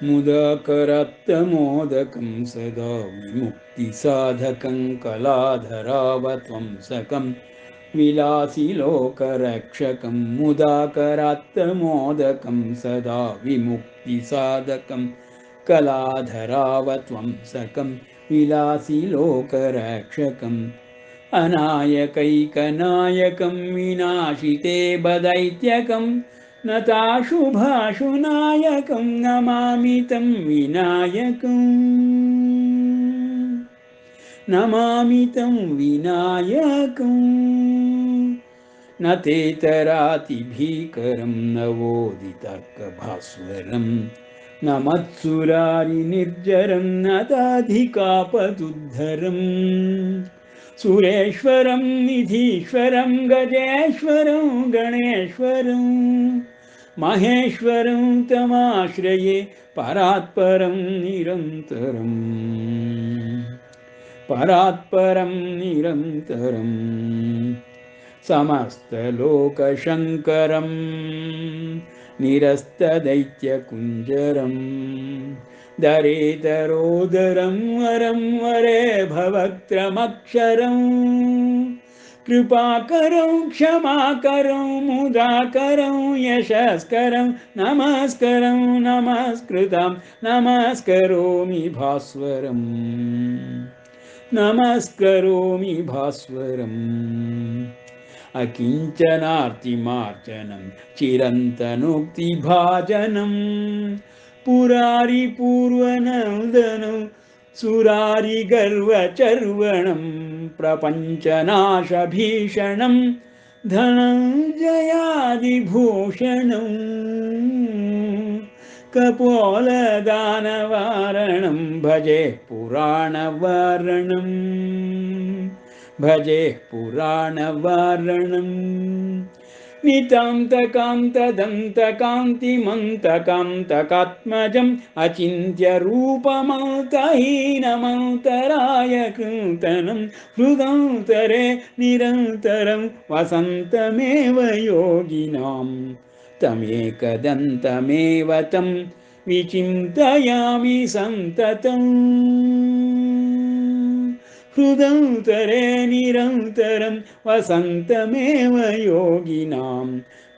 मुदाकरात्तमोदकं सदा विमुक्तिसाधकं कलाधरावत्वंसकं विलासिलोकरक्षकं मुदाकरात्तमोदकं सदा विमुक्तिसाधकं कलाधरावत्वंसकं विलासिलोकरक्षकम् अनायकैकनायकं विनाशिते बदैत्यकं नताशुभाशुनायकं नमामि तं विनायकम् नमामि तं विनायकम् न तेतरातिभीकरं नवोदितर्कभास्वरं न मत्सुरारिनिर्जरं न दाधिकापदुद्धरम् सुरेश्वरं निधीश्वरं गजेश्वरं गणेश्वरं महेश्वरं तमाश्रये परात्परं निरन्तरम् परात्परं निरन्तरम् समस्तलोकशङ्करं निरस्तदैत्यकुञ्जरं दरेतरोदरं वरं वरे भवक्त्रमक्षरं कृपाकरं क्षमाकरं मुदाकरं यशस्करं नमस्करं नमस्कृतं नमस्करोमि भास्वरम् नमस्करोमि भास्वरम् अकिञ्चनार्तिमार्जनं चिरन्तनोक्तिभाजनं पुरारिपूर्वनन्दनं सुरारिगर्वचर्वणं प्रपञ्चनाशभीषणं धनञ्जयादिभूषणम् कपोलदानवारणं भजे पुराणवारणम् भजे पुराणवारणम् नितान्तकान्तदन्तकान्तिमन्तकान्तकात्मजम् अचिन्त्यरूपमन्तहीनमन्तरायकृतनं हृदन्तरे निरन्तरं वसन्तमेव योगिनां तमेकदन्तमेव तं विचिन्तयामि सन्ततम् हृदन्तरे निरन्तरं वसन्तमेव योगिनां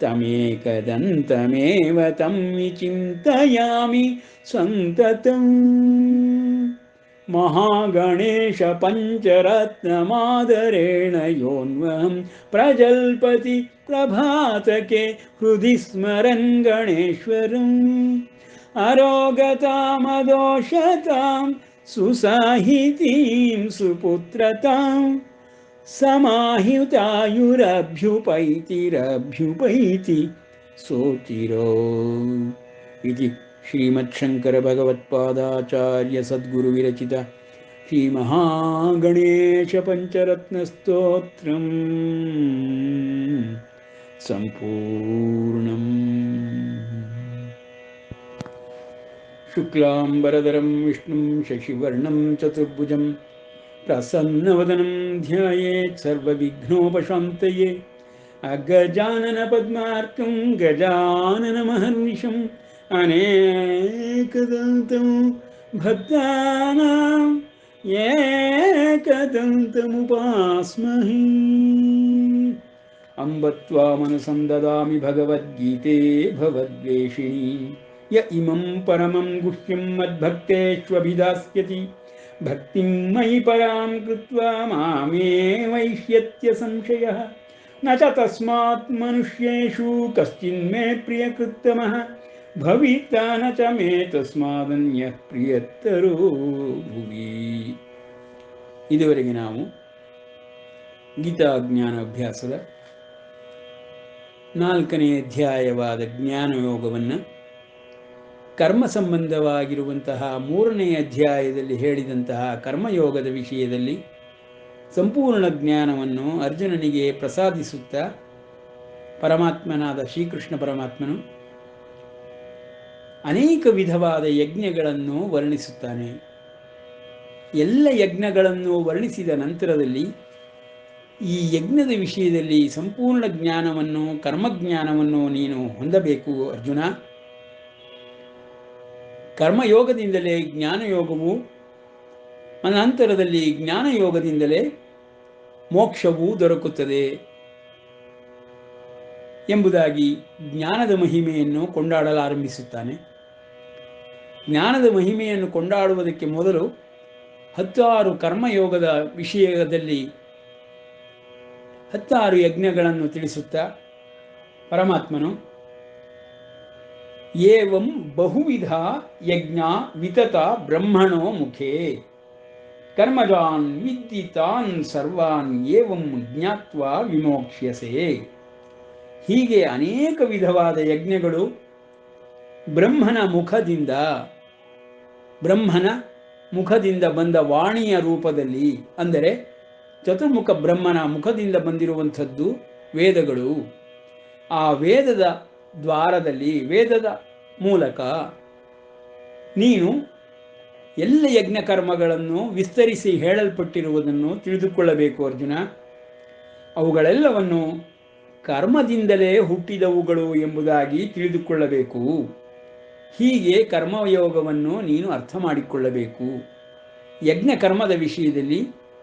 तमेकदन्तमेव तं विचिन्तयामि सन्ततम् महागणेश पञ्चरत्नमादरेण योऽन्वहं प्रजल्पति प्रभातके हृदि स्मरन् गणेश्वरम् अरोगतामदोषतां सुसाहितीं सुपुत्रतां समाहितायुरभ्युपैतिरभ्युपैति सोचिरो इति श्रीमच्छङ्करभगवत्पादाचार्य सद्गुरुविरचित श्रीमहागणेशपञ्चरत्नस्तोत्रम् सम्पूर्णम्। शुक्लाम्बरधरं विष्णुं शशिवर्णं चतुर्भुजं प्रसन्नवदनं ध्यायेत् सर्वविघ्नोपशान्तये अगजाननपद्मार्कं गजाननमहर्निशम् अनेकदन्तं भक्तानां एकदन्तमुपास्महे। अम्ब त्वामनुसन्ददामि भगवद्गीते भवद्वेषिणी य इमं परमं गुह्यं मद्भक्तेष्वभिधास्यति भक्तिं मयि परां कृत्वा मामे वैष्यत्य संशयः न च तस्मात् मनुष्येषु कश्चिन्मे प्रियकृत्तमः भविता न च मे तस्मादन्यः प्रियतरो भुवि। ಇದುವರೆಗೆ ನಾವು ಗೀತಾ ಜ್ಞಾನ ಅಭ್ಯಾಸದ 4ನೇ ಅಧ್ಯಾಯವಾದ ಜ್ಞಾನಯೋಗವನ್ನು ಕರ್ಮ ಸಂಬಂಧವಾಗಿರುವಂತಹ 3ನೇ ಅಧ್ಯಾಯದಲ್ಲಿ ಹೇಳಿದಂತಹ ಕರ್ಮಯೋಗದ ವಿಷಯದಲ್ಲಿ ಸಂಪೂರ್ಣ ಜ್ಞಾನವನ್ನು ಅರ್ಜುನನಿಗೆ ಪ್ರಸಾದಿಸುತ್ತಾ ಪರಮಾತ್ಮನಾದ ಶ್ರೀಕೃಷ್ಣ ಪರಮಾತ್ಮನು ಅನೇಕ ವಿಧವಾದ ಯಜ್ಞಗಳನ್ನು ವರ್ಣಿಸುತ್ತಾನೆ. ಎಲ್ಲ ಯಜ್ಞಗಳನ್ನು ವರ್ಣಿಸಿದ ನಂತರದಲ್ಲಿ ಈ ಯಜ್ಞದ ವಿಷಯದಲ್ಲಿ ಸಂಪೂರ್ಣ ಜ್ಞಾನವನ್ನು ಕರ್ಮಜ್ಞಾನವನ್ನು ನೀನು ಹೊಂದಬೇಕು ಅರ್ಜುನ. ಕರ್ಮಯೋಗದಿಂದಲೇ ಜ್ಞಾನಯೋಗವು, ಅನಂತರದಲ್ಲಿ ಜ್ಞಾನಯೋಗದಿಂದಲೇ ಮೋಕ್ಷವೂ ದೊರಕುತ್ತದೆ ಎಂಬುದಾಗಿ ಜ್ಞಾನದ ಮಹಿಮೆಯನ್ನು ಕೊಂಡಾಡಲಾರಂಭಿಸುತ್ತಾನೆ. ಜ್ಞಾನದ ಮಹಿಮೆಯನ್ನು ಕೊಂಡಾಡುವುದಕ್ಕೆ ಮೊದಲು 16 ಕರ್ಮಯೋಗದ ವಿಷಯದಲ್ಲಿ 16 ಯಜ್ಞಗಳನ್ನು ತಿಳಿಸುತ್ತಾ ಪರಮಾತ್ಮನು ಏವಂ ಬಹುವಿಧ ಯಜ್ಞ ವಿತತ ಬ್ರಹ್ಮಣೋ ಮುಖೇ ಕರ್ಮಜಾನ್ ವಿದ್ಧಿ ತಾನ್ ಸರ್ವಾನ್ ಏವಂ ಜ್ಞಾತ್ವಾ ವಿಮೋಕ್ಷ್ಯಸೆ. ಹೀಗೆ ಅನೇಕ ವಿಧವಾದ ಯಜ್ಞಗಳು ಬ್ರಹ್ಮನ ಮುಖದಿಂದ ಬಂದ ವಾಣಿಯ ರೂಪದಲ್ಲಿ, ಅಂದರೆ ಚತುರ್ಮುಖ ಬ್ರಹ್ಮನ ಮುಖದಿಂದ ಬಂದಿರುವಂಥದ್ದು ವೇದಗಳು. ಆ ವೇದದ ದ್ವಾರದಲ್ಲಿ, ವೇದದ ಮೂಲಕ ನೀನು ಎಲ್ಲ ಯಜ್ಞ ಕರ್ಮಗಳನ್ನು ವಿಸ್ತರಿಸಿ ಹೇಳಲ್ಪಟ್ಟಿರುವುದನ್ನು ತಿಳಿದುಕೊಳ್ಳಬೇಕು ಅರ್ಜುನ. ಅವುಗಳೆಲ್ಲವನ್ನು ಕರ್ಮದಿಂದಲೇ ಹುಟ್ಟಿದವುಗಳು ಎಂಬುದಾಗಿ ತಿಳಿದುಕೊಳ್ಳಬೇಕು. ಹೀಗೆ ಕರ್ಮಯೋಗವನ್ನು ನೀನು ಅರ್ಥ ಮಾಡಿಕೊಳ್ಳಬೇಕು. ಯಜ್ಞ ಕರ್ಮದ ವಿಷಯದಲ್ಲಿ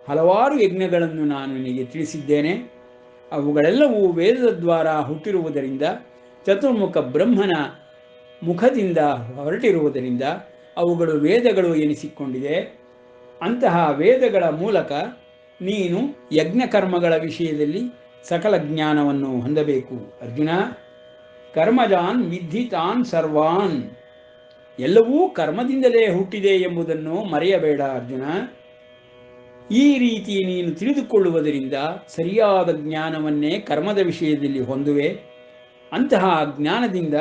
ಹಲವಾರು ಯಜ್ಞಗಳನ್ನು ನಾನು ನಿನಗೆ ತಿಳಿಸಿದ್ದೇನೆ. ಅವುಗಳೆಲ್ಲವೂ ವೇದದ ದ್ವಾರ ಹುಟ್ಟಿರುವುದರಿಂದ, ಚತುರ್ಮುಖ ಬ್ರಹ್ಮನ ಮುಖದಿಂದ ಹೊರಟಿರುವುದರಿಂದ ಅವುಗಳು ವೇದಗಳು ಎನಿಸಿಕೊಂಡಿದೆ. ಅಂತಹ ವೇದಗಳ ಮೂಲಕ ನೀನು ಯಜ್ಞ ಕರ್ಮಗಳ ವಿಷಯದಲ್ಲಿ ಸಕಲ ಜ್ಞಾನವನ್ನು ಹೊಂದಬೇಕು ಅರ್ಜುನ. ಕರ್ಮಜಾನ್ ವಿದ್ಧಿ ತಾನ್ ಸರ್ವಾನ್, ಎಲ್ಲವೂ ಕರ್ಮದಿಂದಲೇ ಹುಟ್ಟಿದೆ ಎಂಬುದನ್ನು ಮರೆಯಬೇಡ ಅರ್ಜುನ. ಈ ರೀತಿ ನೀನು ತಿಳಿದುಕೊಳ್ಳುವುದರಿಂದ ಸರಿಯಾದ ಜ್ಞಾನವನ್ನೇ ಕರ್ಮದ ವಿಷಯದಲ್ಲಿ ಹೊಂದುವೆ. ಅಂತಹ ಜ್ಞಾನದಿಂದ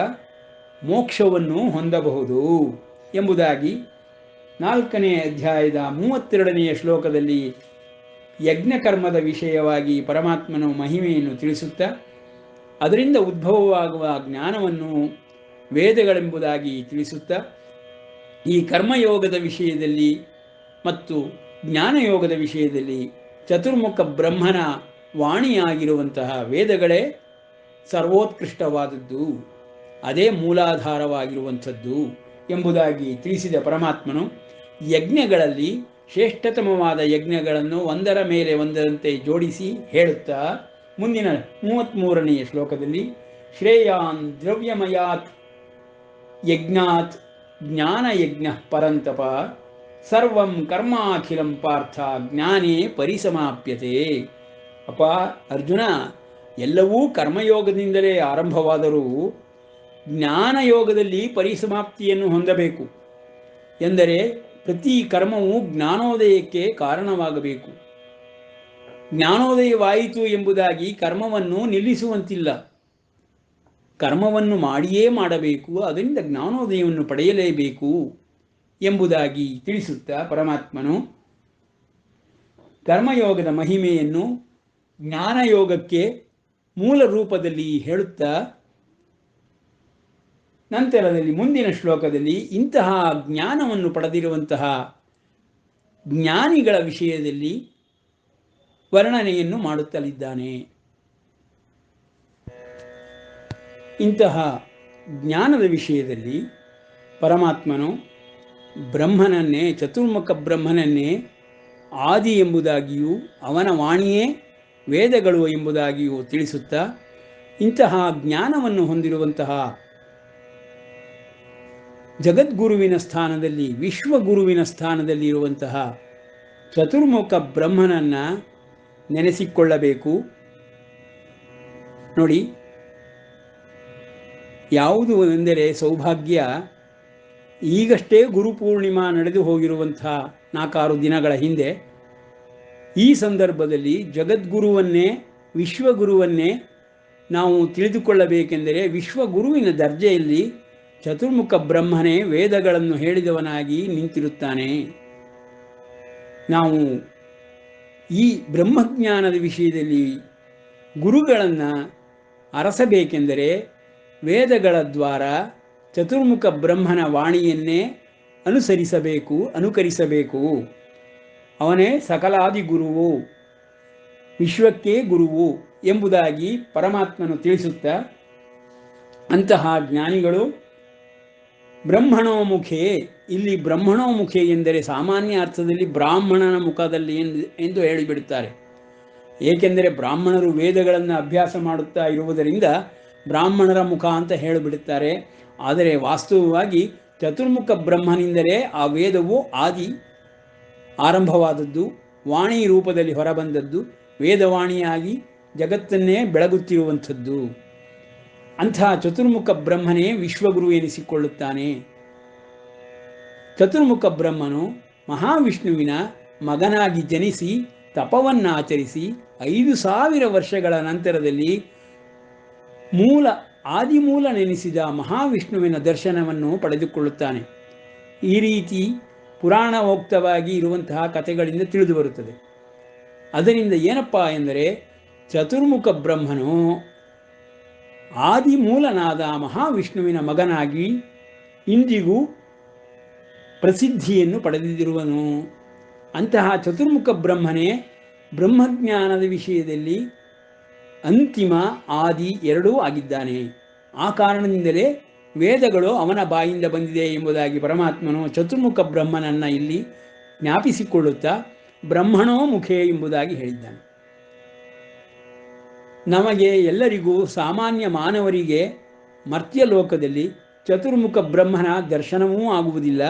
ಮೋಕ್ಷವನ್ನು ಹೊಂದಬಹುದು ಎಂಬುದಾಗಿ 4ನೇ ಅಧ್ಯಾಯದ 32ನೆಯ ಶ್ಲೋಕದಲ್ಲಿ ಯಜ್ಞಕರ್ಮದ ವಿಷಯವಾಗಿ ಪರಮಾತ್ಮನು ಮಹಿಮೆಯನ್ನು ತಿಳಿಸುತ್ತಾ, ಅದರಿಂದ ಉದ್ಭವವಾಗುವ ಜ್ಞಾನವನ್ನು ವೇದಗಳೆಂಬುದಾಗಿ ತಿಳಿಸುತ್ತಾ, ಈ ಕರ್ಮಯೋಗದ ವಿಷಯದಲ್ಲಿ ಮತ್ತು ಜ್ಞಾನಯೋಗದ ವಿಷಯದಲ್ಲಿ ಚತುರ್ಮುಖ ಬ್ರಹ್ಮನ ವಾಣಿಯಾಗಿರುವಂತಹ ವೇದಗಳೇ ಸರ್ವೋತ್ಕೃಷ್ಟವಾದದ್ದು, ಅದೇ ಮೂಲಾಧಾರವಾಗಿರುವಂಥದ್ದು ಎಂಬುದಾಗಿ ತಿಳಿಸಿದ ಪರಮಾತ್ಮನು ಯಜ್ಞಗಳಲ್ಲಿ ಶ್ರೇಷ್ಠತಮವಾದ ಯಜ್ಞಗಳನ್ನು ಒಂದರ ಮೇಲೆ ಒಂದರಂತೆ ಜೋಡಿಸಿ ಹೇಳುತ್ತಾ ಮುಂದಿನ 33ನೆಯ ಶ್ಲೋಕದಲ್ಲಿ ಶ್ರೇಯಾನ್ ದ್ರವ್ಯಮಯಾತ್ ಯಜ್ಞಾತ್ ಜ್ಞಾನಯಜ್ಞ ಪರಂತಪ ಸರ್ವಂ ಕರ್ಮಾಖಿಲಂ ಪಾರ್ಥ ಜ್ಞಾನೇ ಪರಿಸಮಾಪ್ಯತೆ. ಅಪ್ಪ ಅರ್ಜುನ, ಎಲ್ಲವೂ ಕರ್ಮಯೋಗದಿಂದಲೇ ಆರಂಭವಾದರೂ ಜ್ಞಾನಯೋಗದಲ್ಲಿ ಪರಿಸಮಾಪ್ತಿಯನ್ನು ಹೊಂದಬೇಕು. ಎಂದರೆ ಪ್ರತಿ ಕರ್ಮವು ಜ್ಞಾನೋದಯಕ್ಕೆ ಕಾರಣವಾಗಬೇಕು. ಜ್ಞಾನೋದಯವಾಯಿತು ಎಂಬುದಾಗಿ ಕರ್ಮವನ್ನು ನಿಲ್ಲಿಸುವಂತಿಲ್ಲ. ಕರ್ಮವನ್ನು ಮಾಡಿಯೇ ಮಾಡಬೇಕು, ಅದರಿಂದ ಜ್ಞಾನೋದಯವನ್ನು ಪಡೆಯಲೇಬೇಕು ಎಂಬುದಾಗಿ ತಿಳಿಸುತ್ತಾ ಪರಮಾತ್ಮನು ಕರ್ಮಯೋಗದ ಮಹಿಮೆಯನ್ನು ಜ್ಞಾನಯೋಗಕ್ಕೆ ಮೂಲ ರೂಪದಲ್ಲಿ ಹೇಳುತ್ತಾ ನಂತರದಲ್ಲಿ ಮುಂದಿನ ಶ್ಲೋಕದಲ್ಲಿ ಇಂತಹ ಜ್ಞಾನವನ್ನು ಪಡೆದಿರುವಂತಹ ಜ್ಞಾನಿಗಳ ವಿಷಯದಲ್ಲಿ ವರ್ಣನೆಯನ್ನು ಮಾಡುತ್ತಲಿದ್ದಾನೆ. ಇಂತಹ ಜ್ಞಾನದ ವಿಷಯದಲ್ಲಿ ಪರಮಾತ್ಮನು ಬ್ರಹ್ಮನನ್ನೇ, ಚತುರ್ಮುಖ ಬ್ರಹ್ಮನನ್ನೇ ಆದಿ ಎಂಬುದಾಗಿಯೂ ಅವನ ವಾಣಿಯೇ ವೇದಗಳು ಎಂಬುದಾಗಿಯೂ ತಿಳಿಸುತ್ತಾ, ಇಂತಹ ಜ್ಞಾನವನ್ನು ಹೊಂದಿರುವಂತಹ ಜಗದ್ಗುರುವಿನ ಸ್ಥಾನದಲ್ಲಿ, ವಿಶ್ವಗುರುವಿನ ಸ್ಥಾನದಲ್ಲಿ ಇರುವಂತಹ ಚತುರ್ಮುಖ ಬ್ರಹ್ಮನನ್ನು ನೆನೆಸಿಕೊಳ್ಳಬೇಕು. ನೋಡಿ, ಯಾವುದು ಎಂದರೆ ಸೌಭಾಗ್ಯ, ಈಗಷ್ಟೇ ಗುರುಪೂರ್ಣಿಮಾ ನಡೆದು ಹೋಗಿರುವಂಥ 4-6 ದಿನಗಳ ಹಿಂದೆ ಈ ಸಂದರ್ಭದಲ್ಲಿ ಜಗದ್ಗುರುವನ್ನೇ, ವಿಶ್ವಗುರುವನ್ನೇ ನಾವು ತಿಳಿದುಕೊಳ್ಳಬೇಕೆಂದರೆ ವಿಶ್ವಗುರುವಿನ ದರ್ಜೆಯಲ್ಲಿ ಚತುರ್ಮುಖ ಬ್ರಹ್ಮನೇ ವೇದಗಳನ್ನು ಹೇಳಿದವನಾಗಿ ನಿಂತಿರುತ್ತಾನೆ. ನಾವು ಈ ಬ್ರಹ್ಮಜ್ಞಾನದ ವಿಷಯದಲ್ಲಿ ಗುರುಗಳನ್ನು ಅರಸಬೇಕೆಂದರೆ ವೇದಗಳ ದ್ವಾರ ಚತುರ್ಮುಖ ಬ್ರಹ್ಮನ ವಾಣಿಯನ್ನೇ ಅನುಕರಿಸಬೇಕು. ಅವನೇ ಸಕಲಾದಿ ಗುರುವು, ವಿಶ್ವಕ್ಕೆ ಗುರುವು ಎಂಬುದಾಗಿ ಪರಮಾತ್ಮನು ತಿಳಿಸುತ್ತಾ, ಅಂತಹ ಜ್ಞಾನಿಗಳು ಬ್ರಹ್ಮಣೋ ಮುಖೇ, ಇಲ್ಲಿ ಬ್ರಹ್ಮಣೋ ಮುಖೇ ಎಂದರೆ ಸಾಮಾನ್ಯ ಅರ್ಥದಲ್ಲಿ ಬ್ರಾಹ್ಮಣನ ಮುಖದಲ್ಲಿ ಎಂದು ಹೇಳಿಬಿಡುತ್ತಾರೆ. ಏಕೆಂದರೆ ಬ್ರಾಹ್ಮಣರು ವೇದಗಳನ್ನು ಅಭ್ಯಾಸ ಮಾಡುತ್ತಾ ಇರುವುದರಿಂದ ಬ್ರಾಹ್ಮಣರ ಮುಖ ಅಂತ ಹೇಳಿಬಿಡುತ್ತಾರೆ. ಆದರೆ ವಾಸ್ತವವಾಗಿ ಚತುರ್ಮುಖ ಬ್ರಹ್ಮನಿಂದಲೇ ಆ ವೇದವು ಆರಂಭವಾದದ್ದು, ವಾಣಿ ರೂಪದಲ್ಲಿ ಹೊರಬಂದದ್ದು, ವೇದವಾಣಿಯಾಗಿ ಜಗತ್ತನ್ನೇ ಬೆಳಗುತ್ತಿರುವಂಥದ್ದು. ಅಂತಹ ಚತುರ್ಮುಖ ಬ್ರಹ್ಮನೇ ವಿಶ್ವಗುರು ಎನಿಸಿಕೊಳ್ಳುತ್ತಾನೆ. ಚತುರ್ಮುಖ ಬ್ರಹ್ಮನು ಮಹಾವಿಷ್ಣುವಿನ ಮಗನಾಗಿ ಜನಿಸಿ ತಪವನ್ನಾಚರಿಸಿ 5000 ವರ್ಷಗಳ ನಂತರದಲ್ಲಿ ಆದಿಮೂಲ ನೆನೆಸಿದ ಮಹಾವಿಷ್ಣುವಿನ ದರ್ಶನವನ್ನು ಪಡೆದುಕೊಳ್ಳುತ್ತಾನೆ. ಈ ರೀತಿ ಪುರಾಣೋಕ್ತವಾಗಿ ಇರುವಂತಹ ಕಥೆಗಳಿಂದ ತಿಳಿದು ಬರುತ್ತದೆ. ಅದರಿಂದ ಏನಪ್ಪ ಎಂದರೆ ಚತುರ್ಮುಖ ಬ್ರಹ್ಮನು ಆದಿಮೂಲನಾದ ಮಹಾವಿಷ್ಣುವಿನ ಮಗನಾಗಿ ಇಂದಿಗೂ ಪ್ರಸಿದ್ಧಿಯನ್ನು ಪಡೆದಿರುವನು. ಅಂತಹ ಚತುರ್ಮುಖ ಬ್ರಹ್ಮನೇ ಬ್ರಹ್ಮಜ್ಞಾನದ ವಿಷಯದಲ್ಲಿ ಅಂತಿಮ ಆದಿ ಎರಡೂ ಆಗಿದ್ದಾನೆ. ಆ ಕಾರಣದಿಂದಲೇ ವೇದಗಳು ಅವನ ಬಾಯಿಂದ ಬಂದಿದೆ ಎಂಬುದಾಗಿ ಪರಮಾತ್ಮನು ಚತುರ್ಮುಖ ಬ್ರಹ್ಮನನ್ನು ಇಲ್ಲಿ ಜ್ಞಾಪಿಸಿಕೊಳ್ಳುತ್ತಾ ಬ್ರಹ್ಮಣೋ ಮುಖೇ ಎಂಬುದಾಗಿ ಹೇಳಿದ್ದಾನೆ. ನಮಗೆ ಎಲ್ಲರಿಗೂ ಸಾಮಾನ್ಯ ಮಾನವರಿಗೆ ಮರ್ತ್ಯಲೋಕದಲ್ಲಿ ಚತುರ್ಮುಖ ಬ್ರಹ್ಮನ ದರ್ಶನವೂ ಆಗುವುದಿಲ್ಲ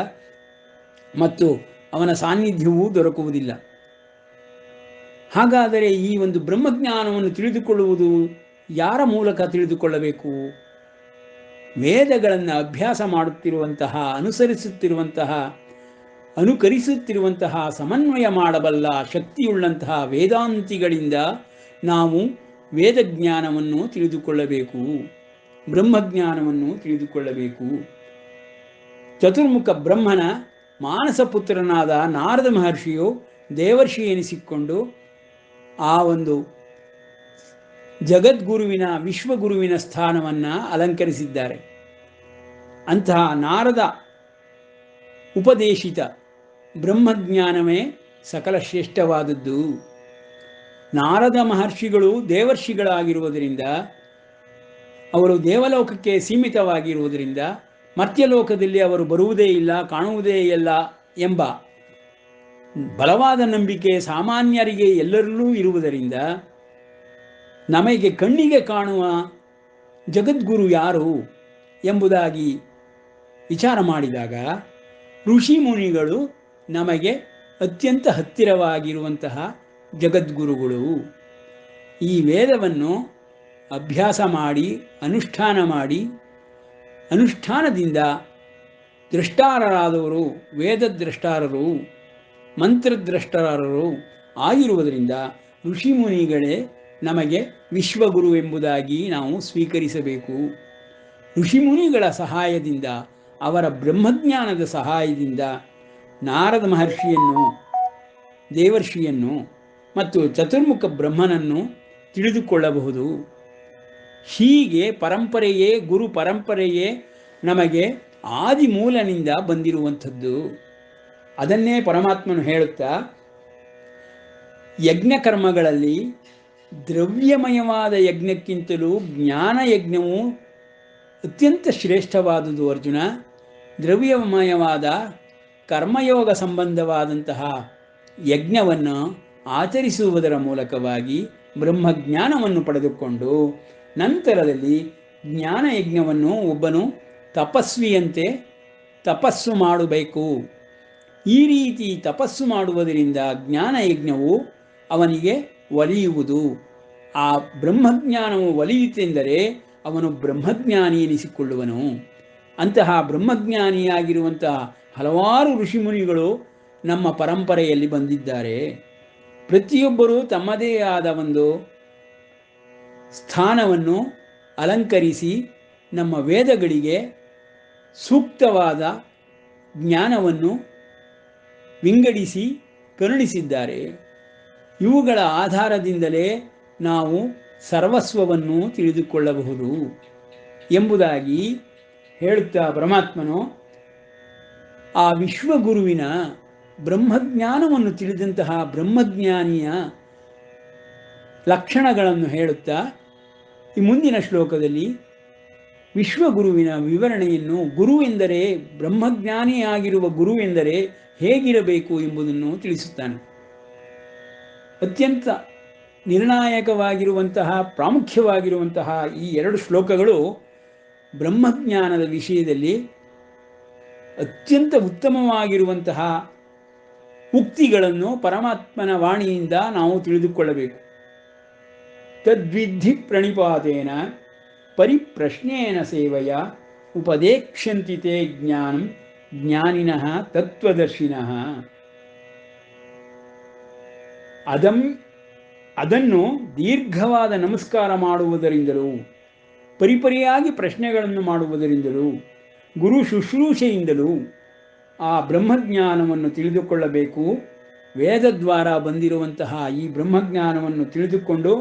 ಮತ್ತು ಅವನ ಸಾನ್ನಿಧ್ಯವೂ ದೊರಕುವುದಿಲ್ಲ. ಹಾಗಾದರೆ ಈ ಒಂದು ಬ್ರಹ್ಮಜ್ಞಾನವನ್ನು ತಿಳಿದುಕೊಳ್ಳುವುದು ಯಾರ ಮೂಲಕ ತಿಳಿದುಕೊಳ್ಳಬೇಕು? ವೇದಗಳನ್ನು ಅಭ್ಯಾಸ ಮಾಡುತ್ತಿರುವಂತಹ, ಅನುಕರಿಸುತ್ತಿರುವಂತಹ, ಸಮನ್ವಯ ಮಾಡಬಲ್ಲ ಶಕ್ತಿಯುಳ್ಳಂತಹ ವೇದಾಂತಿಗಳಿಂದ ನಾವು ವೇದಜ್ಞಾನವನ್ನು ತಿಳಿದುಕೊಳ್ಳಬೇಕು, ಬ್ರಹ್ಮಜ್ಞಾನವನ್ನು ತಿಳಿದುಕೊಳ್ಳಬೇಕು. ಚತುರ್ಮುಖ ಬ್ರಹ್ಮನ ಮಾನಸಪುತ್ರನಾದ ನಾರದ ಮಹರ್ಷಿಯು ದೇವರ್ಷಿ ಎನಿಸಿಕೊಂಡು ಆ ಒಂದು ಜಗದ್ಗುರುವಿನ ವಿಶ್ವಗುರುವಿನ ಸ್ಥಾನವನ್ನು ಅಲಂಕರಿಸಿದ್ದಾರೆ. ಅಂತಹ ನಾರದ ಉಪದೇಶಿತ ಬ್ರಹ್ಮಜ್ಞಾನವೇ ಸಕಲ ಶ್ರೇಷ್ಠವಾದದ್ದು. ನಾರದ ಮಹರ್ಷಿಗಳು ದೇವರ್ಷಿಗಳಾಗಿರುವುದರಿಂದ, ಅವರು ದೇವಲೋಕಕ್ಕೆ ಸೀಮಿತವಾಗಿರುವುದರಿಂದ ಮರ್ತ್ಯಲೋಕದಲ್ಲಿ ಅವರು ಬರುವುದೇ ಇಲ್ಲ, ಕಾಣುವುದೇ ಇಲ್ಲ ಎಂಬ ಬಲವಾದ ನಂಬಿಕೆ ಸಾಮಾನ್ಯರಿಗೆ ಎಲ್ಲರಲ್ಲೂ ಇರುವುದರಿಂದ ನಮಗೆ ಕಣ್ಣಿಗೆ ಕಾಣುವ ಜಗದ್ಗುರು ಯಾರು ಎಂಬುದಾಗಿ ವಿಚಾರ ಮಾಡಿದಾಗ ಋಷಿ ಮುನಿಗಳು ನಮಗೆ ಅತ್ಯಂತ ಹತ್ತಿರವಾಗಿರುವಂತಹ ಜಗದ್ಗುರುಗಳು. ಈ ವೇದವನ್ನು ಅಭ್ಯಾಸ ಮಾಡಿ ಅನುಷ್ಠಾನದಿಂದ ದ್ರಷ್ಟಾರರಾದವರು, ವೇದದ್ರಷ್ಟಾರರು, ಮಂತ್ರದ್ರಷ್ಟಾರರು ಆಗಿರುವುದರಿಂದ ಋಷಿಮುನಿಗಳೇ ನಮಗೆ ವಿಶ್ವಗುರು ಎಂಬುದಾಗಿ ನಾವು ಸ್ವೀಕರಿಸಬೇಕು. ಋಷಿಮುನಿಗಳ ಸಹಾಯದಿಂದ, ಅವರ ಬ್ರಹ್ಮಜ್ಞಾನದ ಸಹಾಯದಿಂದ ನಾರದ ಮಹರ್ಷಿಯನ್ನು, ದೇವರ್ಷಿಯನ್ನು ಮತ್ತು ಚತುರ್ಮುಖ ಬ್ರಹ್ಮನನ್ನು ತಿಳಿದುಕೊಳ್ಳಬಹುದು. ಹೀಗೆ ಪರಂಪರೆಯೇ, ಗುರು ಪರಂಪರೆಯೇ ನಮಗೆ ಆದಿಮೂಲನಿಂದ ಬಂದಿರುವಂಥದ್ದು. ಅದನ್ನೇ ಪರಮಾತ್ಮನು ಹೇಳುತ್ತಾ, ಯಜ್ಞಕರ್ಮಗಳಲ್ಲಿ ದ್ರವ್ಯಮಯವಾದ ಯಜ್ಞಕ್ಕಿಂತಲೂ ಜ್ಞಾನ ಯಜ್ಞವು ಅತ್ಯಂತ ಶ್ರೇಷ್ಠವಾದುದು ಅರ್ಜುನ. ದ್ರವ್ಯಮಯವಾದ ಕರ್ಮಯೋಗ ಸಂಬಂಧವಾದಂತಹ ಯಜ್ಞವನ್ನು ಆಚರಿಸುವುದರ ಮೂಲಕವಾಗಿ ಬ್ರಹ್ಮಜ್ಞಾನವನ್ನು ಪಡೆದುಕೊಂಡು ನಂತರದಲ್ಲಿ ಜ್ಞಾನಯಜ್ಞವನ್ನು ಒಬ್ಬನು ತಪಸ್ವಿಯಂತೆ ತಪಸ್ಸು ಮಾಡಬೇಕು. ಈ ರೀತಿ ತಪಸ್ಸು ಮಾಡುವುದರಿಂದ ಜ್ಞಾನಯಜ್ಞವು ಅವನಿಗೆ ಒಲಿಯುವುದು. ಆ ಬ್ರಹ್ಮಜ್ಞಾನವು ಒಲಿಯುತ್ತೆಂದರೆ ಅವನು ಬ್ರಹ್ಮಜ್ಞಾನಿ ಎನಿಸಿಕೊಳ್ಳುವನು. ಅಂತಹ ಬ್ರಹ್ಮಜ್ಞಾನಿಯಾಗಿರುವಂತಹ ಹಲವಾರು ಋಷಿಮುನಿಗಳು ನಮ್ಮ ಪರಂಪರೆಯಲ್ಲಿ ಬಂದಿದ್ದಾರೆ. ಪ್ರತಿಯೊಬ್ಬರೂ ತಮ್ಮದೇ ಆದ ಒಂದು ಸ್ಥಾನವನ್ನು ಅಲಂಕರಿಸಿ ನಮ್ಮ ವೇದಗಳಿಗೆ ಸೂಕ್ತವಾದ ಜ್ಞಾನವನ್ನು ವಿಂಗಡಿಸಿ ಕರುಣಿಸಿದ್ದಾರೆ. ಇವುಗಳ ಆಧಾರದಿಂದಲೇ ನಾವು ಸರ್ವಸ್ವವನ್ನು ತಿಳಿದುಕೊಳ್ಳಬಹುದು ಎಂಬುದಾಗಿ ಹೇಳುತ್ತಾ ಪರಮಾತ್ಮನು ಆ ವಿಶ್ವಗುರುವಿನ ಬ್ರಹ್ಮಜ್ಞಾನವನ್ನು ತಿಳಿದಂತಹ ಬ್ರಹ್ಮಜ್ಞಾನಿಯ ಲಕ್ಷಣಗಳನ್ನು ಹೇಳುತ್ತಾ ಈ ಮುಂದಿನ ಶ್ಲೋಕದಲ್ಲಿ ವಿಶ್ವಗುರುವಿನ ವಿವರಣೆಯನ್ನು, ಗುರು ಎಂದರೆ ಬ್ರಹ್ಮಜ್ಞಾನಿಯಾಗಿರುವ ಗುರು ಎಂದರೆ ಹೇಗಿರಬೇಕು ಎಂಬುದನ್ನು ತಿಳಿಸುತ್ತಾನೆ. ಅತ್ಯಂತ ನಿರ್ಣಾಯಕವಾಗಿರುವಂತಹ, ಪ್ರಾಮುಖ್ಯವಾಗಿರುವಂತಹ ಈ 2 ಶ್ಲೋಕಗಳು ಬ್ರಹ್ಮಜ್ಞಾನದ ವಿಷಯದಲ್ಲಿ ಅತ್ಯಂತ ಉತ್ತಮವಾಗಿರುವಂತಹ ಉಕ್ತಿಗಳನ್ನು ಪರಮಾತ್ಮನ ವಾಣಿಯಿಂದ ನಾವು ತಿಳಿದುಕೊಳ್ಳಬೇಕು. ತದ್ವಿಧಿ ಪ್ರಣಿಪಾತೇನ ಪರಿಪ್ರಶ್ನೇನ ಸೇವಯ ಉಪದೇಕ್ಷ್ಯಂತಿ ತೇ ಜ್ಞಾನಂ ಜ್ಞಾನಿನಃ ತತ್ವದರ್ಶಿನಃ. ಅದನ್ನು ದೀರ್ಘವಾದ ನಮಸ್ಕಾರ ಮಾಡುವುದರಿಂದಲೂ, ಪರಿಪರಿಯಾಗಿ ಪ್ರಶ್ನೆಗಳನ್ನು ಮಾಡುವುದರಿಂದಲೂ, ಗುರು ಶುಶ್ರೂಷೆಯಿಂದಲೂ ಆ ಬ್ರಹ್ಮಜ್ಞಾನವನ್ನು ತಿಳಿದುಕೊಳ್ಳಬೇಕು. ವೇದದ್ವಾರ ಬಂದಿರುವಂತಹ ಈ ಬ್ರಹ್ಮಜ್ಞಾನವನ್ನು ತಿಳಿದುಕೊಂಡು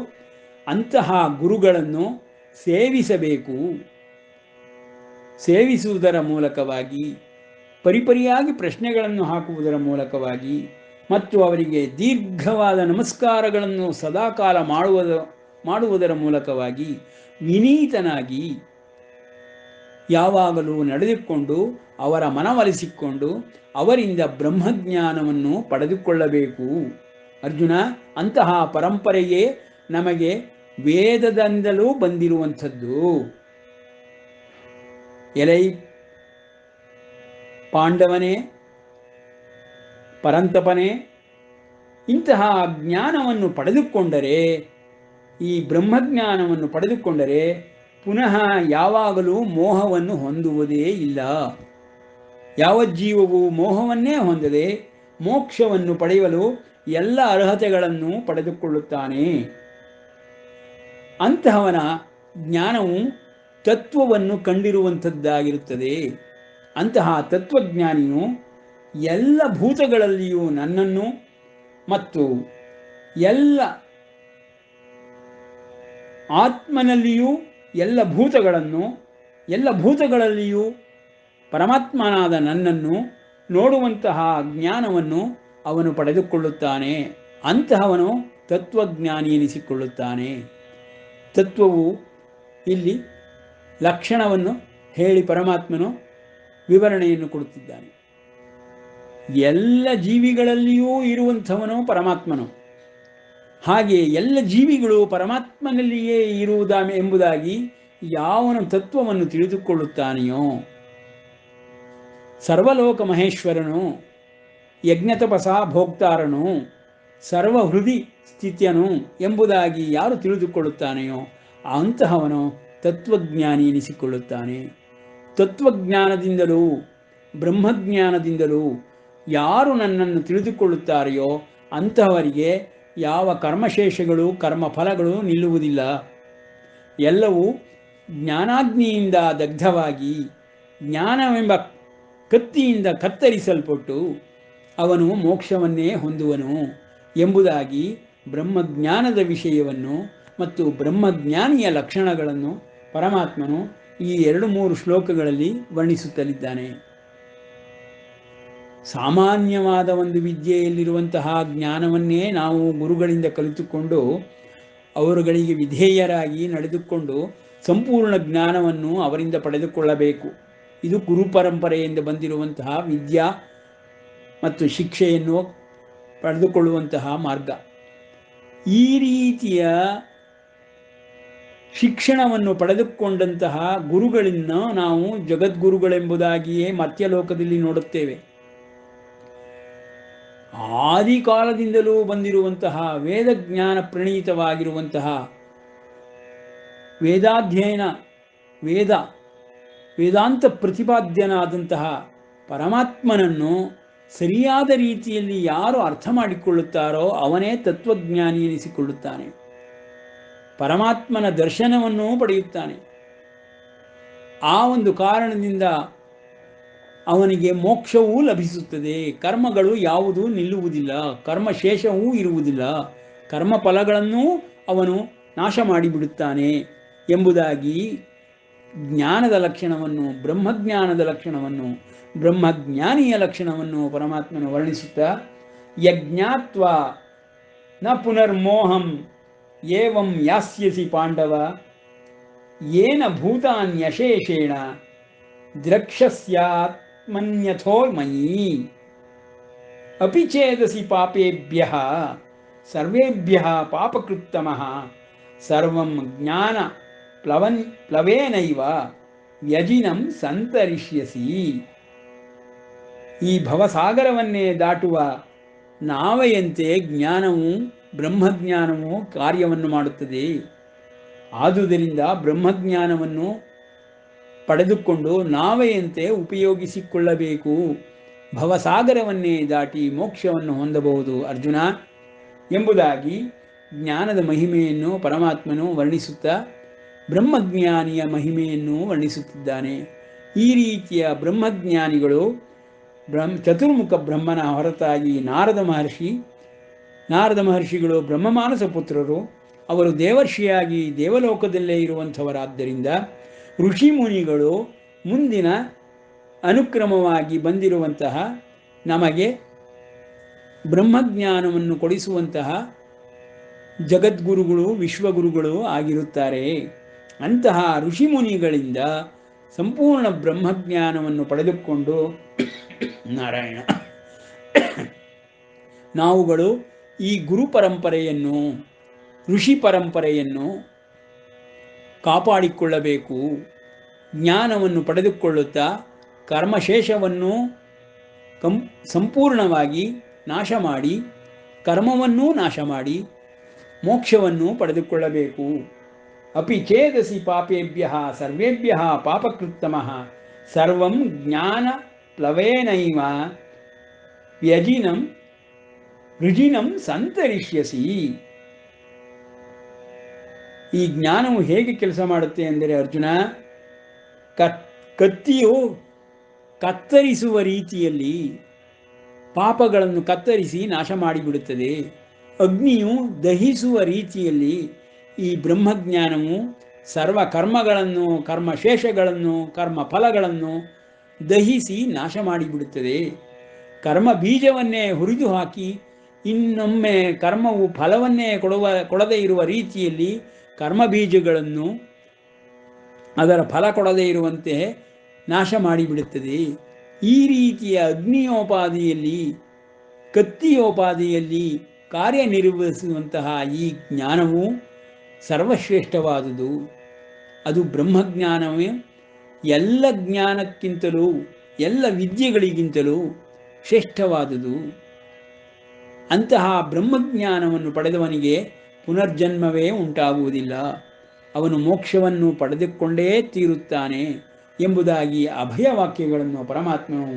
ಅಂತಹ ಗುರುಗಳನ್ನು ಸೇವಿಸಬೇಕು. ಸೇವಿಸುವುದರ ಮೂಲಕವಾಗಿ, ಪರಿಪರಿಯಾಗಿ ಪ್ರಶ್ನೆಗಳನ್ನು ಹಾಕುವುದರ ಮೂಲಕವಾಗಿ ಮತ್ತು ಅವರಿಗೆ ದೀರ್ಘವಾದ ನಮಸ್ಕಾರಗಳನ್ನು ಸದಾಕಾಲ ಮಾಡುವುದರ ಮೂಲಕವಾಗಿ ವಿನೀತನಾಗಿ ಯಾವಾಗಲೂ ನಡೆದುಕೊಂಡು ಅವರ ಮನವೊಲಿಸಿಕೊಂಡು ಅವರಿಂದ ಬ್ರಹ್ಮಜ್ಞಾನವನ್ನು ಪಡೆದುಕೊಳ್ಳಬೇಕು. ಅರ್ಜುನ, ಅಂತಹ ಪರಂಪರೆಯೇ ನಮಗೆ ವೇದದಿಂದಲೂ ಬಂದಿರುವಂಥದ್ದು. ಎಲೈ ಪಾಂಡವನೇ, ಪರಂತಪನೇ, ಇಂತಹ ಜ್ಞಾನವನ್ನು ಪಡೆದುಕೊಂಡರೆ, ಈ ಬ್ರಹ್ಮಜ್ಞಾನವನ್ನು ಪಡೆದುಕೊಂಡರೆ ಪುನಃ ಯಾವಾಗಲೂ ಮೋಹವನ್ನು ಹೊಂದುವುದೇ ಇಲ್ಲ. ಯಾವ ಜೀವವು ಮೋಹವನ್ನೇ ಹೊಂದದೆ ಮೋಕ್ಷವನ್ನು ಪಡೆಯಲು ಎಲ್ಲ ಅರ್ಹತೆಗಳನ್ನು ಪಡೆದುಕೊಳ್ಳುತ್ತಾನೆ. ಅಂತಹವನ ಜ್ಞಾನವು ತತ್ವವನ್ನು ಕಂಡಿರುವಂಥದ್ದಾಗಿರುತ್ತದೆ. ಅಂತಹ ತತ್ವಜ್ಞಾನಿಯು ಎಲ್ಲ ಭೂತಗಳಲ್ಲಿಯೂ ನನ್ನನ್ನು ಮತ್ತು ಎಲ್ಲ ಆತ್ಮನಲ್ಲಿಯೂ ಎಲ್ಲ ಭೂತಗಳಲ್ಲಿಯೂ ಪರಮಾತ್ಮನಾದ ನನ್ನನ್ನು ನೋಡುವಂತಹ ಜ್ಞಾನವನ್ನು ಅವನು ಪಡೆದುಕೊಳ್ಳುತ್ತಾನೆ. ಅಂತಹವನು ತತ್ವಜ್ಞಾನಿ ಎನಿಸಿಕೊಳ್ಳುತ್ತಾನೆ. ತತ್ವವು ಇಲ್ಲಿ ಲಕ್ಷಣವನ್ನು ಹೇಳಿ ಪರಮಾತ್ಮನು ವಿವರಣೆಯನ್ನು ಕೊಡುತ್ತಿದ್ದಾನೆ. ಎಲ್ಲ ಜೀವಿಗಳಲ್ಲಿಯೂ ಇರುವಂಥವನು ಪರಮಾತ್ಮನು. ಹಾಗೆ ಎಲ್ಲ ಜೀವಿಗಳು ಪರಮಾತ್ಮನಲ್ಲಿಯೇ ಎಂಬುದಾಗಿ ಯಾವನು ತತ್ವವನ್ನು ತಿಳಿದುಕೊಳ್ಳುತ್ತಾನೆಯೋ, ಸರ್ವಲೋಕ ಮಹೇಶ್ವರನು, ಯಜ್ಞತಪಸಾ ಭೋಕ್ತಾರನು, ಸರ್ವಹೃದಿ ಸ್ಥಿತ್ಯನು ಎಂಬುದಾಗಿ ಯಾರು ತಿಳಿದುಕೊಳ್ಳುತ್ತಾನೆಯೋ ಅಂತಹವನು ತತ್ವಜ್ಞಾನಿ ಎನಿಸಿಕೊಳ್ಳುತ್ತಾನೆ. ತತ್ವಜ್ಞಾನದಿಂದಲೂ ಬ್ರಹ್ಮಜ್ಞಾನದಿಂದಲೂ ಯಾರು ನನ್ನನ್ನು ತಿಳಿದುಕೊಳ್ಳುತ್ತಾರೆಯೋ ಅಂತಹವರಿಗೆ ಯಾವ ಕರ್ಮಶೇಷಗಳು, ಕರ್ಮಫಲಗಳು ನಿಲ್ಲುವುದಿಲ್ಲ. ಎಲ್ಲವೂ ಜ್ಞಾನಾಗ್ನಿಯಿಂದ ದಗ್ಧವಾಗಿ ಜ್ಞಾನವೆಂಬ ಕತ್ತಿಯಿಂದ ಕತ್ತರಿಸಲ್ಪಟ್ಟು ಅವನು ಮೋಕ್ಷವನ್ನೇ ಹೊಂದುವನು ಎಂಬುದಾಗಿ ಬ್ರಹ್ಮಜ್ಞಾನದ ವಿಷಯವನ್ನು ಮತ್ತು ಬ್ರಹ್ಮಜ್ಞಾನಿಯ ಲಕ್ಷಣಗಳನ್ನು ಪರಮಾತ್ಮನು ಈ 2-3 ಶ್ಲೋಕಗಳಲ್ಲಿ ವರ್ಣಿಸುತ್ತಲಿದ್ದಾನೆ. ಸಾಮಾನ್ಯವಾದ ಒಂದು ವಿದ್ಯೆಯಲ್ಲಿರುವಂತಹ ಜ್ಞಾನವನ್ನೇ ನಾವು ಗುರುಗಳಿಂದ ಕಲಿತುಕೊಂಡು ಅವರುಗಳಿಗೆ ವಿಧೇಯರಾಗಿ ನಡೆದುಕೊಂಡು ಸಂಪೂರ್ಣ ಜ್ಞಾನವನ್ನು ಅವರಿಂದ ಪಡೆದುಕೊಳ್ಳಬೇಕು. ಇದು ಗುರು ಪರಂಪರೆಯಿಂದ ಬಂದಿರುವಂತಹ ವಿದ್ಯಾ ಮತ್ತು ಶಿಕ್ಷೆಯನ್ನು ಪಡೆದುಕೊಳ್ಳುವಂತಹ ಮಾರ್ಗ. ಈ ರೀತಿಯ ಶಿಕ್ಷಣವನ್ನು ಪಡೆದುಕೊಂಡಂತಹ ಗುರುಗಳನ್ನು ನಾವು ಜಗದ್ಗುರುಗಳೆಂಬುದಾಗಿಯೇ ಮರ್ತ್ಯಲೋಕದಲ್ಲಿ ನೋಡುತ್ತೇವೆ. ಆದಿಕಾಲದಿಂದಲೂ ಬಂದಿರುವಂತಹ ವೇದಜ್ಞಾನ ಪ್ರಣೀತವಾಗಿರುವಂತಹ ವೇದಾಧ್ಯಯನ, ವೇದಾಂತ ಪ್ರತಿಪಾದ್ಯನಾದಂತಹ ಪರಮಾತ್ಮನನ್ನು ಸರಿಯಾದ ರೀತಿಯಲ್ಲಿ ಯಾರು ಅರ್ಥ ಮಾಡಿಕೊಳ್ಳುತ್ತಾರೋ ಅವನೇ ತತ್ವಜ್ಞಾನಿ ಎನಿಸಿಕೊಳ್ಳುತ್ತಾನೆ. ಪರಮಾತ್ಮನ ದರ್ಶನವನ್ನು ಪಡೆಯುತ್ತಾನೆ. ಆ ಒಂದು ಕಾರಣದಿಂದ ಅವನಿಗೆ ಮೋಕ್ಷವೂ ಲಭಿಸುತ್ತದೆ. ಕರ್ಮಗಳು ಯಾವುದೂ ನಿಲ್ಲುವುದಿಲ್ಲ, ಕರ್ಮಶೇಷವೂ ಇರುವುದಿಲ್ಲ, ಕರ್ಮಫಲಗಳನ್ನೂ ಅವನು ನಾಶ ಮಾಡಿಬಿಡುತ್ತಾನೆ ಎಂಬುದಾಗಿ ಜ್ಞಾನದ ಲಕ್ಷಣವನ್ನು, ಬ್ರಹ್ಮಜ್ಞಾನದ ಲಕ್ಷಣವನ್ನು, ಬ್ರಹ್ಮಜ್ಞಾನಿಯ ಲಕ್ಷಣವನ್ನು ಪರಮಾತ್ಮನು ವರ್ಣಿಸುತ್ತಾ, ಯಜ್ಞಾತ್ವಾ ನ ಪುನರ್ಮೋಹಂ ಏವಂ ಯಾಸ್ಯಸಿ ಪಾಂಡವ ಯೇನ ಭೂತಾನ್ಯಶೇಷೇಣ ದ್ರಕ್ಷ್ಯಸ್ಯಾತ್ಮನ್ಯಥೋ ಮಯಿ ಅಪಿ ಚೇದಸಿ ಪಾಪೇಭ್ಯಃ ಸರ್ವೇಭ್ಯಃ ಪಾಪಕೃತ್ತಮಃ ಸರ್ವಂ ಜ್ಞಾನ ಪ್ಲವೇನೈವ ವ್ಯಜಿನಂ ಸಂತರಿಷ್ಯಸಿ. ಈ ಭವಸಾಗರವನ್ನೇ ದಾಟುವ ನಾವೆಯಂತೆ ಜ್ಞಾನವು ಬ್ರಹ್ಮಜ್ಞಾನವು ಕಾರ್ಯವನ್ನು ಮಾಡುತ್ತದೆ. ಆದುದರಿಂದ ಬ್ರಹ್ಮಜ್ಞಾನವನ್ನು ಪಡೆದುಕೊಂಡು ನಾವೆಯಂತೆ ಉಪಯೋಗಿಸಿಕೊಳ್ಳಬೇಕು. ಭವಸಾಗರವನ್ನೇ ದಾಟಿ ಮೋಕ್ಷವನ್ನು ಹೊಂದಬಹುದು ಅರ್ಜುನ ಎಂಬುದಾಗಿ ಜ್ಞಾನದ ಮಹಿಮೆಯನ್ನು ಪರಮಾತ್ಮನು ವರ್ಣಿಸುತ್ತಾ ಬ್ರಹ್ಮಜ್ಞಾನಿಯ ಮಹಿಮೆಯನ್ನು ವರ್ಣಿಸುತ್ತಿದ್ದಾನೆ. ಈ ರೀತಿಯ ಬ್ರಹ್ಮಜ್ಞಾನಿಗಳು ಚತುರ್ಮುಖ ಬ್ರಹ್ಮನ ಹೊರತಾಗಿ ನಾರದ ಮಹರ್ಷಿಗಳು ಬ್ರಹ್ಮಮಾನಸ ಪುತ್ರರು. ಅವರು ದೇವರ್ಷಿಯಾಗಿ ದೇವಲೋಕದಲ್ಲೇ ಇರುವಂಥವರಾದ್ದರಿಂದ ಋಷಿ ಮುನಿಗಳು ಮುಂದಿನ ಅನುಕ್ರಮವಾಗಿ ಬಂದಿರುವಂತಹ ನಮಗೆ ಬ್ರಹ್ಮಜ್ಞಾನವನ್ನು ಕೊಡಿಸುವಂತಹ ಜಗದ್ಗುರುಗಳು ವಿಶ್ವಗುರುಗಳು ಆಗಿರುತ್ತಾರೆ. ಅಂತಹ ಋಷಿಮುನಿಗಳಿಂದ ಸಂಪೂರ್ಣ ಬ್ರಹ್ಮಜ್ಞಾನವನ್ನು ಪಡೆದುಕೊಂಡು ನಾರಾಯಣ ನಾವುಗಳು ಈ ಗುರು ಪರಂಪರೆಯನ್ನು ಋಷಿ ಪರಂಪರೆಯನ್ನು ಕಾಪಾಡಿಕೊಳ್ಳಬೇಕು. ಜ್ಞಾನವನ್ನು ಪಡೆದುಕೊಳ್ಳುತ್ತಾ ಕರ್ಮಶೇಷವನ್ನು ಸಂಪೂರ್ಣವಾಗಿ ನಾಶ ಮಾಡಿ ಕರ್ಮವನ್ನೂ ನಾಶ ಮಾಡಿ ಮೋಕ್ಷವನ್ನು ಪಡೆದುಕೊಳ್ಳಬೇಕು. ಅಪಿ ಚೇದಸಿ ಪಾಪೇಭ್ಯಃ ಸರ್ವೇಭ್ಯಃ ಪಾಪಕೃತ್ತಮಃ ಸರ್ವಂ ಜ್ಞಾನ ಪ್ಲವೇನೈವ ವ್ಯಜಿನಂ ಋಜಿನಂ ಸಂತರಿಷ್ಯಸಿ. ಈ ಜ್ಞಾನವು ಹೇಗೆ ಕೆಲಸ ಮಾಡುತ್ತೆ ಎಂದರೆ ಅರ್ಜುನ, ಕತ್ತಿಯು ಕತ್ತರಿಸುವ ರೀತಿಯಲ್ಲಿ ಪಾಪಗಳನ್ನು ಕತ್ತರಿಸಿ ನಾಶ ಮಾಡಿಬಿಡುತ್ತದೆ. ಅಗ್ನಿಯು ದಹಿಸುವ ರೀತಿಯಲ್ಲಿ ಈ ಬ್ರಹ್ಮಜ್ಞಾನವು ಸರ್ವ ಕರ್ಮಗಳನ್ನು ಕರ್ಮಶೇಷಗಳನ್ನು ಕರ್ಮ ಫಲಗಳನ್ನು ದಹಿಸಿ ನಾಶ ಮಾಡಿಬಿಡುತ್ತದೆ. ಕರ್ಮ ಬೀಜವನ್ನೇ ಹುರಿದು ಹಾಕಿ ಇನ್ನೊಮ್ಮೆ ಕರ್ಮವು ಫಲವನ್ನೇ ಕೊಡದೇ ಇರುವ ರೀತಿಯಲ್ಲಿ ಕರ್ಮ ಬೀಜಗಳನ್ನು ಅದರ ಫಲ ಕೊಡದೇ ಇರುವಂತೆ ನಾಶ ಮಾಡಿಬಿಡುತ್ತದೆ. ಈ ರೀತಿಯ ಅಗ್ನಿಯೋಪಾದಿಯಲ್ಲಿ ಕತ್ತಿಯೋಪಾದಿಯಲ್ಲಿ ಕಾರ್ಯನಿರ್ವಹಿಸುವಂತಹ ಈ ಜ್ಞಾನವು ಸರ್ವಶ್ರೇಷ್ಠವಾದುದು. ಅದು ಬ್ರಹ್ಮಜ್ಞಾನವೇ ಎಲ್ಲ ಜ್ಞಾನಕ್ಕಿಂತಲೂ ಎಲ್ಲ ವಿದ್ಯೆಗಳಿಗಿಂತಲೂ ಶ್ರೇಷ್ಠವಾದುದು. ಅಂತಹ ಬ್ರಹ್ಮಜ್ಞಾನವನ್ನು ಪಡೆದವನಿಗೆ ಪುನರ್ಜನ್ಮವೇ ಉಂಟಾಗುವುದಿಲ್ಲ. ಅವನು ಮೋಕ್ಷವನ್ನು ಪಡೆದುಕೊಂಡೇ ತೀರುತ್ತಾನೆ ಎಂಬುದಾಗಿ ಅಭಯವಾಕ್ಯಗಳನ್ನು ಪರಮಾತ್ಮನು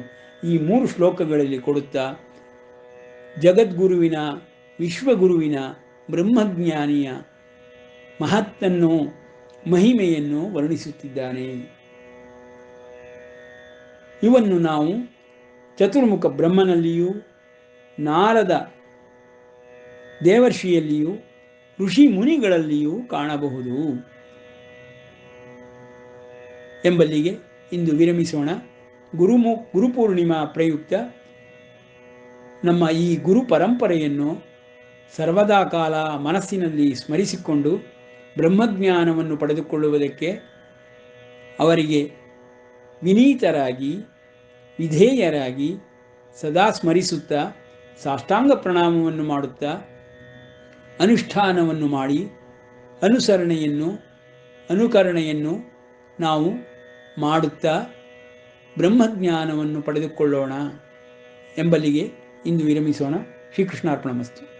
ಈ 3 ಶ್ಲೋಕಗಳಲ್ಲಿ ಕೊಡುತ್ತಾ ಜಗದ್ಗುರುವಿನ ವಿಶ್ವಗುರುವಿನ ಬ್ರಹ್ಮಜ್ಞಾನಿಯ ಮಹತ್ತನ್ನು ಮಹಿಮೆಯನ್ನು ವರ್ಣಿಸುತ್ತಿದ್ದಾನೆ. ಇವನ್ನು ನಾವು ಚತುರ್ಮುಖ ಬ್ರಹ್ಮನಲ್ಲಿಯೂ ನಾರದ ದೇವರ್ಷಿಯಲ್ಲಿಯೂ ಋಷಿ ಮುನಿಗಳಲ್ಲಿಯೂ ಕಾಣಬಹುದು ಎಂಬಲ್ಲಿಗೆ ಇಂದು ವಿರಮಿಸೋಣ. ಗುರುಪೂರ್ಣಿಮಾ ಪ್ರಯುಕ್ತ ನಮ್ಮ ಈ ಗುರು ಪರಂಪರೆಯನ್ನು ಸರ್ವದಾ ಕಾಲ ಮನಸ್ಸಿನಲ್ಲಿ ಸ್ಮರಿಸಿಕೊಂಡು ಬ್ರಹ್ಮಜ್ಞಾನವನ್ನು ಪಡೆದುಕೊಳ್ಳುವುದಕ್ಕೆ ಅವರಿಗೆ ವಿನೀತರಾಗಿ ವಿಧೇಯರಾಗಿ ಸದಾ ಸ್ಮರಿಸುತ್ತಾ ಸಾಷ್ಟಾಂಗ ಪ್ರಣಾಮವನ್ನು ಮಾಡುತ್ತಾ ಅನುಷ್ಠಾನವನ್ನು ಮಾಡಿ ಅನುಕರಣೆಯನ್ನು ನಾವು ಮಾಡುತ್ತಾ ಬ್ರಹ್ಮಜ್ಞಾನವನ್ನು ಪಡೆದುಕೊಳ್ಳೋಣ ಎಂಬಲ್ಲಿಗೆ ಇಂದು ವಿರಮಿಸೋಣ. ಶ್ರೀಕೃಷ್ಣಾರ್ಪಣಮಸ್ತು.